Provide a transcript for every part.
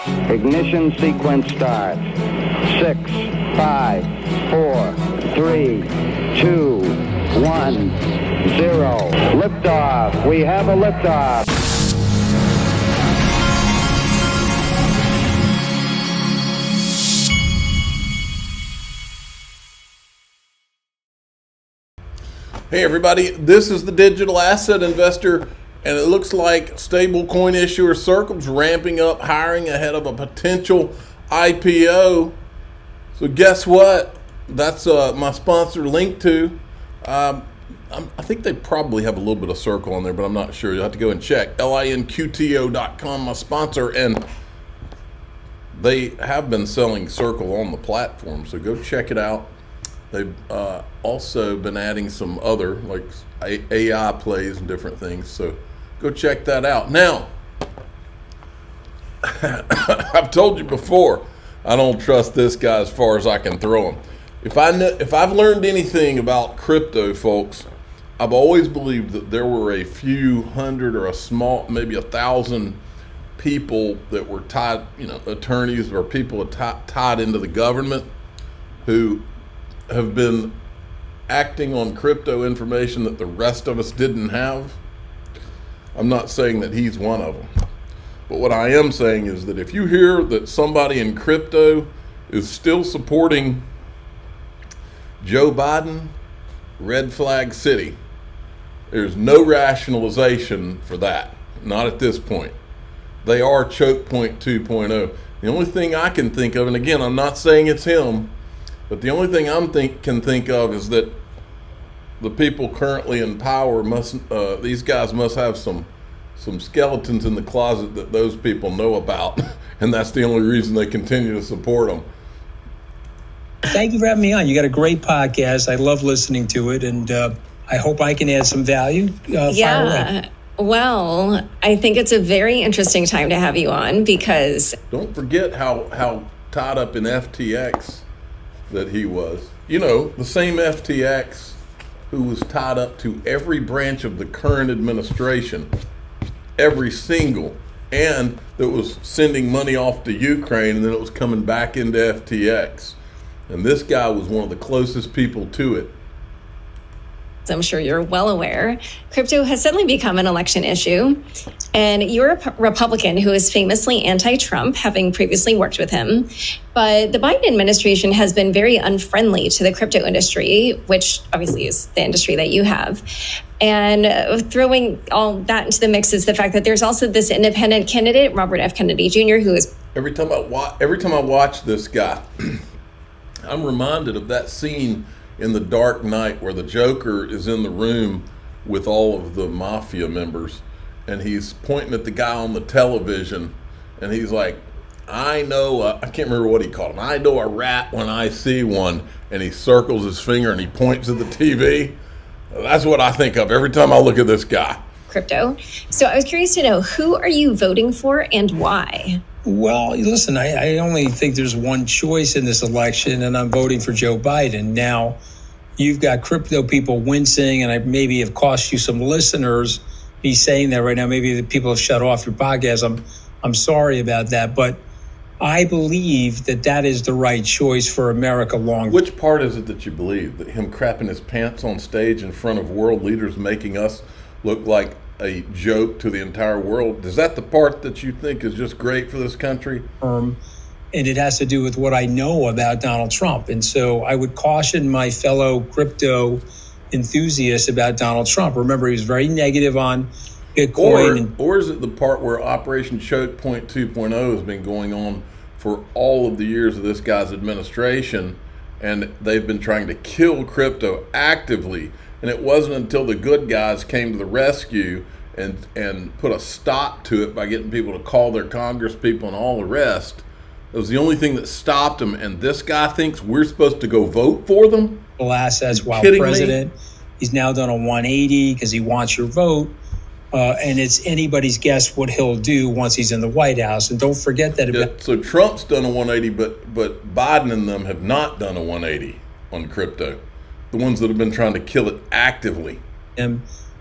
Ignition sequence start. 6, 5, 4, 3, 2, 1, 0. Liftoff. We have a liftoff. Hey everybody, this is the Digital Asset Investor, and it looks like stablecoin issuer Circle's ramping up hiring ahead of a potential IPO. So guess what? That's my sponsor link to. I think they probably have a little bit of Circle on there, but I'm not sure. You'll have to go and check. linqto.com, my sponsor, and they have been selling Circle on the platform, so go check it out. They've also been adding some other like AI plays and different things, so go check that out. Now, I've told you before, I don't trust this guy as far as I can throw him. If I've learned anything about crypto, folks, I've always believed that there were a few hundred or a small, maybe 1,000 people that were tied, attorneys or people tied into the government who have been acting on crypto information that the rest of us didn't have. I'm not saying that he's one of them. But what I am saying is that if you hear that somebody in crypto is still supporting Joe Biden, red flag city, there's no rationalization for that. Not at this point. They are choke point 2.0. The only thing I can think of, and again, I'm not saying it's him, but the only thing can think of is that the people currently in power these guys must have some skeletons in the closet that those people know about, and that's the only reason they continue to support them. Thank you for having me on. You got a great podcast. I love listening to it, and I hope I can add some value. Fire away. Well, I think it's a very interesting time to have you on because don't forget how tied up in FTX that he was. The same FTX who was tied up to every branch of the current administration, every single, and that was sending money off to Ukraine, and then it was coming back into FTX. And this guy was one of the closest people to it. I'm sure you're well aware, crypto has suddenly become an election issue. And you're a Republican who is famously anti-Trump, having previously worked with him. But the Biden administration has been very unfriendly to the crypto industry, which obviously is the industry that you have. And throwing all that into the mix is the fact that there's also this independent candidate, Robert F. Kennedy Jr., who is... Every time I watch this guy, I'm reminded of that scene in The Dark Knight where the Joker is in the room with all of the mafia members, and he's pointing at the guy on the television, and he's like, I know, I can't remember what he called him. I know a rat when I see one, and he circles his finger and he points at the TV. That's what I think of every time I look at this guy. Crypto. So I was curious to know, who are you voting for and why? Well, listen, I only think there's one choice in this election, and I'm voting for Joe Biden. Now, you've got crypto people wincing, and I maybe have cost you some listeners. Me saying that right now, maybe the people have shut off your podcast. I'm sorry about that, but I believe that is the right choice for America long. Which part is it that you believe? That him crapping his pants on stage in front of world leaders, making us look like a joke to the entire world? Is that the part that you think is just great for this country? And it has to do with what I know about Donald Trump. And so I would caution my fellow crypto enthusiasts about Donald Trump. Remember, he was very negative on Bitcoin. Or is it the part where Operation Choke Point 2.0 has been going on for all of the years of this guy's administration, and they've been trying to kill crypto actively? And it wasn't until the good guys came to the rescue and put a stop to it by getting people to call their Congress people and all the rest. It was the only thing that stopped them. And this guy thinks we're supposed to go vote for them? Assets while president. He's now done a 180 because he wants your vote. And it's anybody's guess what he'll do once he's in the White House. And don't forget that. So Trump's done a 180, but Biden and them have not done a 180 on crypto. The ones that have been trying to kill it actively.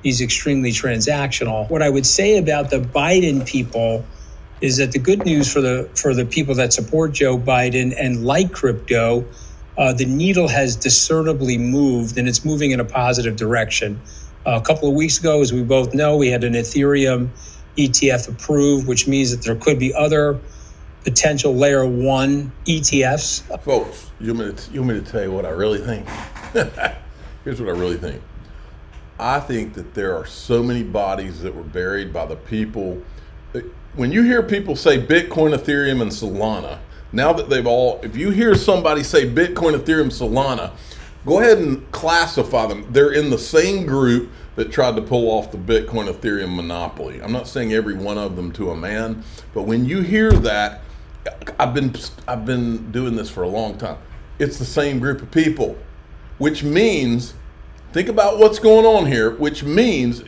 He's extremely transactional. What I would say about the Biden people is that the good news for the people that support Joe Biden and like crypto, the needle has discernibly moved, and it's moving in a positive direction. A couple of weeks ago, as we both know, we had an Ethereum ETF approved, which means that there could be other potential layer one ETFs. Folks, you want me to tell you what I really think? Here's what I really think. I think that there are so many bodies that were buried by the people. When you hear people say Bitcoin, Ethereum, and Solana, now that if you hear somebody say Bitcoin, Ethereum, Solana, go ahead and classify them. They're in the same group that tried to pull off the Bitcoin, Ethereum monopoly. I'm not saying every one of them to a man, but when you hear that, I've been doing this for a long time. It's the same group of people, which means, think about what's going on here, which means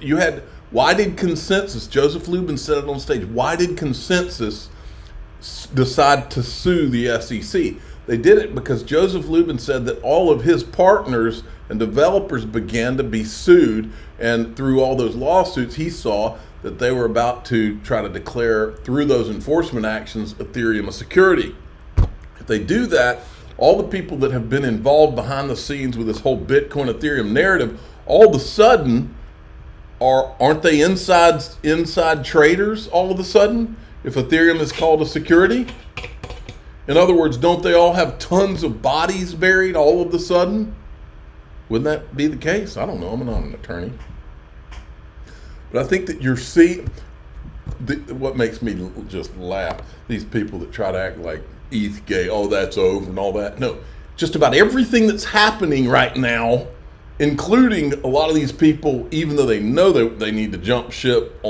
why did Consensus, Joseph Lubin said it on stage, why did Consensus decide to sue the SEC? They did it because Joseph Lubin said that all of his partners and developers began to be sued, and through all those lawsuits, he saw that they were about to try to declare through those enforcement actions Ethereum a security. If they do that, all the people that have been involved behind the scenes with this whole Bitcoin Ethereum narrative, all of a sudden aren't they inside traders all of a sudden if Ethereum is called a security? In other words, don't they all have tons of bodies buried all of a sudden? Wouldn't that be the case? I don't know. I'm not an attorney. But I think that you're seeing, what makes me just laugh, these people that try to act like Ethgate, oh, that's over and all that. No, just about everything that's happening right now, including a lot of these people, even though they know that they need to jump ship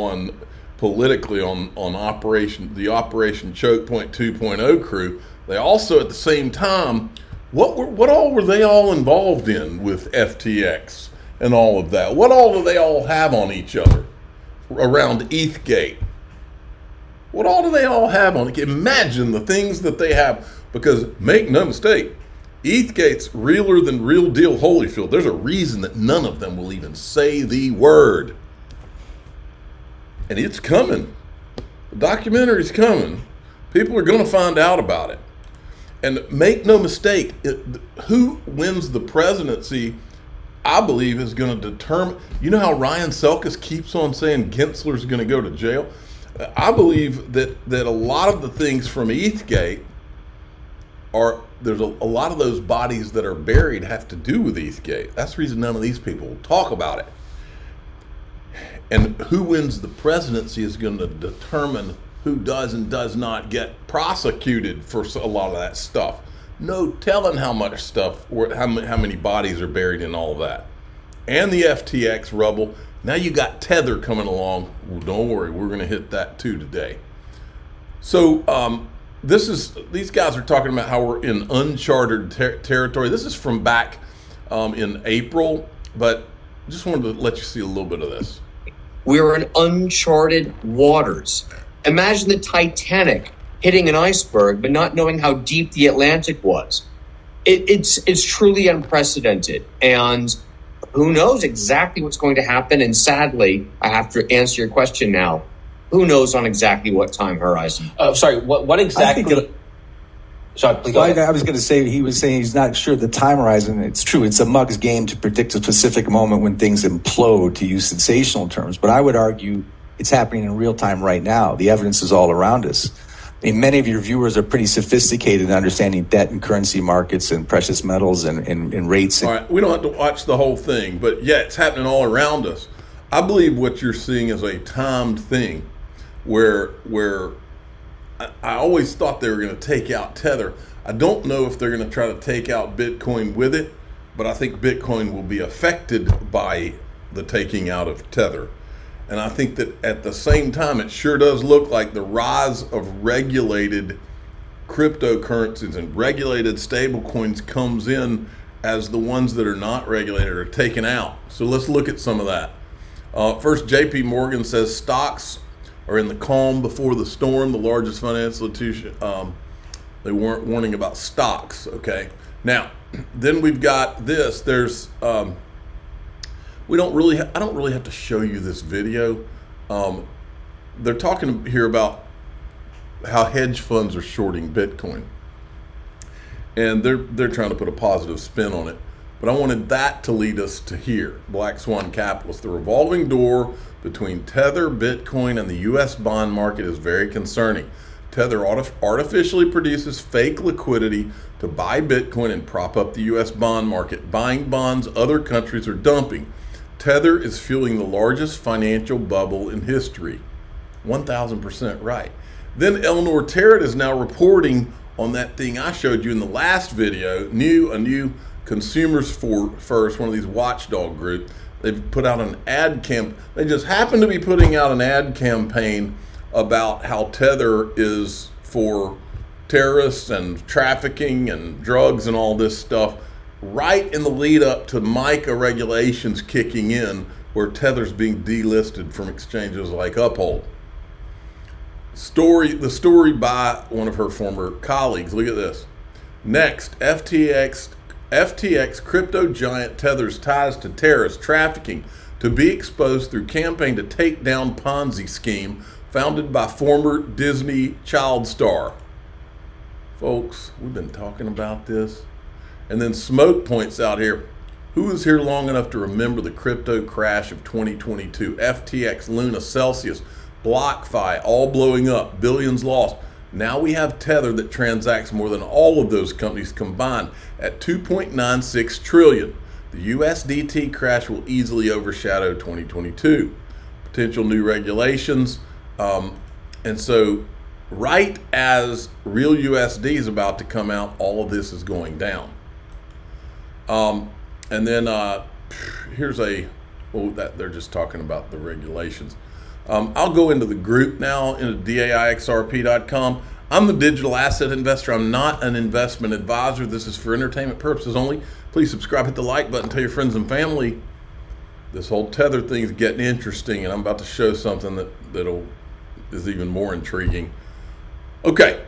politically on the Operation Choke Point 2.0 crew, they also at the same time, what all were they all involved in with FTX and all of that? What all do they all have on each other around Ethgate? What all do they all have on it? Imagine the things that they have, because make no mistake, Ethgate's realer than real deal Holyfield. There's a reason that none of them will even say the word. And it's coming. The documentary's coming. People are going to find out about it. And make no mistake, who wins the presidency, I believe, is going to determine. You know how Ryan Selkis keeps on saying Gensler's going to go to jail? I believe that a lot of the things from Ethgate there's a lot of those bodies that are buried have to do with Ethgate. That's the reason none of these people will talk about it. And who wins the presidency is going to determine who does and does not get prosecuted for a lot of that stuff. No telling how much stuff, or how many bodies are buried in all of that. And the FTX rubble. Now you got Tether coming along. Well, don't worry, we're going to hit that too today. So these guys are talking about how we're in uncharted territory. This is from back in April, but just wanted to let you see a little bit of this. We're in uncharted waters. Imagine the Titanic hitting an iceberg, but not knowing how deep the Atlantic was. It's truly unprecedented, and who knows exactly what's going to happen. And sadly, I have to answer your question now. Who knows on exactly what time horizon? Sorry, what exactly? Sorry, please go ahead. I was going to say, he was saying he's not sure the time horizon. It's true. It's a mug's game to predict a specific moment when things implode, to use sensational terms. But I would argue it's happening in real time right now. The evidence is all around us. I mean, many of your viewers are pretty sophisticated in understanding debt and currency markets and precious metals and rates. All right, we don't have to watch the whole thing, but yeah, it's happening all around us. I believe what you're seeing is a timed thing where I always thought they were going to take out Tether. I don't know if they're going to try to take out Bitcoin with it, but I think Bitcoin will be affected by the taking out of Tether. And I think that at the same time, it sure does look like the rise of regulated cryptocurrencies and regulated stablecoins comes in as the ones that are not regulated are taken out. So let's look at some of that. First, JP Morgan says stocks are in the calm before the storm. The largest financial institution, they weren't warning about stocks. Okay. Now, then we've got this. There's I don't really have to show you this video. They're talking here about how hedge funds are shorting Bitcoin. And they're trying to put a positive spin on it. But I wanted that to lead us to here, Black Swan Capitalist. The revolving door between Tether, Bitcoin, and the U.S. bond market is very concerning. Tether artificially produces fake liquidity to buy Bitcoin and prop up the U.S. bond market, buying bonds other countries are dumping. Tether is fueling the largest financial bubble in history. 1,000% right. Then Untethered is now reporting on that thing I showed you in the last video, a new Consumers First, one of these watchdog groups. They've put out an ad camp. They just happen to be putting out an ad campaign about how Tether is for terrorists and trafficking and drugs and all this stuff, right in the lead up to MiCA regulations kicking in, where Tether's being delisted from exchanges like Uphold. The story by one of her former colleagues. Look at this. Next, FTX crypto giant Tether's ties to terrorist trafficking to be exposed through campaign to take down Ponzi scheme founded by former Disney child star. Folks, we've been talking about this. And then Smoke points out here, who was here long enough to remember the crypto crash of 2022? FTX, Luna, Celsius, BlockFi, all blowing up, billions lost. Now we have Tether that transacts more than all of those companies combined at 2.96 trillion. The USDT crash will easily overshadow 2022. Potential new regulations. And so right as real USD is about to come out, all of this is going down. And then here's they're just talking about the regulations. I'll go into the group now, into DAIXRP.com. I'm the digital asset investor. I'm not an investment advisor. This is for entertainment purposes only. Please subscribe, hit the like button, tell your friends and family. This whole Tether thing is getting interesting, and I'm about to show something that is even more intriguing. Okay.